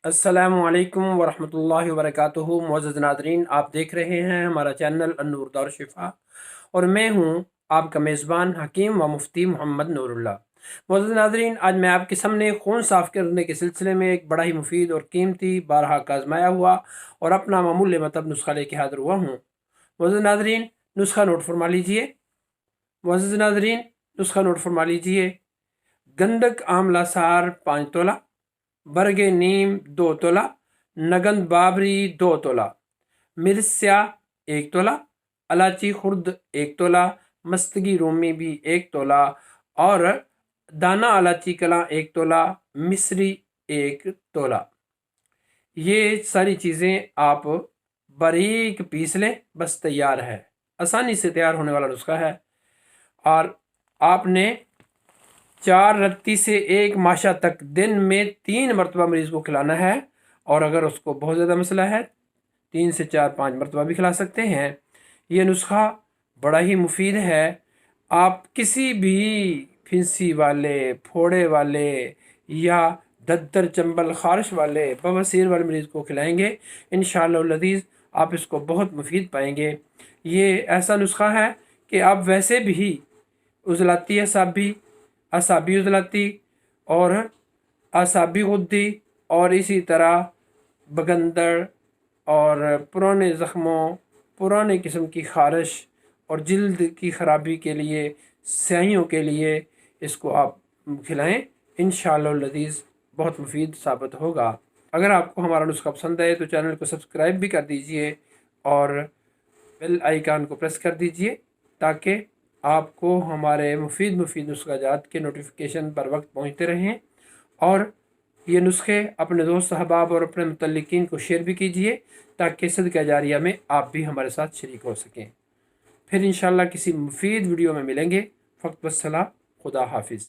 अस्सलामुअलैकुम वरहमतुल्लाहि वबरकातुहू। मुअज़्ज़ज़ नाज़रीन, आप देख रहे हैं हमारा चैनल अन्नूर दारुश्शिफ़ा और मैं हूं आपका मेज़बान हकीम व मुफ्ती मोहम्मद नूरुल्लाह। मुअज़्ज़ज़ नाज़रीन, आज मैं आपके सामने खून साफ़ करने के सिलसिले में एक बड़ा ही मुफीद और कीमती, बारहा का आज़माया हुआ और अपना मामूल मतलब नुस्खा लेके हाज़िर हुआ हूँ। मुअज़्ज़ज़ नाज़रीन, नुस्खा नोट फरमा लीजिए। मुअज़्ज़ज़ नाज़रीन, नुस्खा नोट फरमा लीजिए। गंधक आमला सार 5 तोला, बरगे नीम 2 तोला, नगंद बाबरी 2 तोला, मिर्स्या 1 तोला, इलायची खुर्द 1 तोला, मस्तगी रूमी भी 1 तोला और दाना इलायची कला 1 तोला, मिश्री 1 तोला। ये सारी चीज़ें आप बारीक पीस लें, बस तैयार है। आसानी से तैयार होने वाला नुस्खा है और आपने 4 रत्ती से 1 माशा तक दिन में 3 मरतबा मरीज़ को खिलाना है और अगर उसको बहुत ज़्यादा मसला है 3 से 4-5 मरतबा भी खिला सकते हैं। ये नुस्खा बड़ा ही मुफीद है। आप किसी भी फिंसी वाले, फोड़े वाले या दद्दर चंबल खारिश वाले, बवासीर वाले मरीज़ को खिलाएंगे, इंशाअल्लाह लज़ीज़ आप इसको बहुत मुफीद पाएंगे। ये ऐसा नुस्खा है कि आप वैसे भी उज़लाती असाबी उज़लाती और असाबी गुद्दी और इसी तरह बगंदर और पुराने ज़ख्मों, पुराने किस्म की खारिश और जिल्द की ख़राबी के लिए, स्याहियों के लिए इसको आप खिलाएं। इंशाअल्लाह लज़ीज़ बहुत मुफीद साबित होगा। अगर आपको हमारा नुस्खा पसंद आए तो चैनल को सब्सक्राइब भी कर दीजिए और बेल आइकन को प्रेस कर दीजिए ताकि आपको हमारे मुफीद नुस्ख़ाजात के नोटिफिकेशन बर वक्त पहुँचते रहें। और ये नुस्खे अपने दोस्त अहबाब और अपने मुतल्लिकीन को शेयर भी कीजिए ताकि सदका जारिया में आप भी हमारे साथ शरीक हो सकें। फिर इंशाअल्लाह किसी मुफीद वीडियो में मिलेंगे। फ़क्त वस्सलाम, खुदा हाफिज़।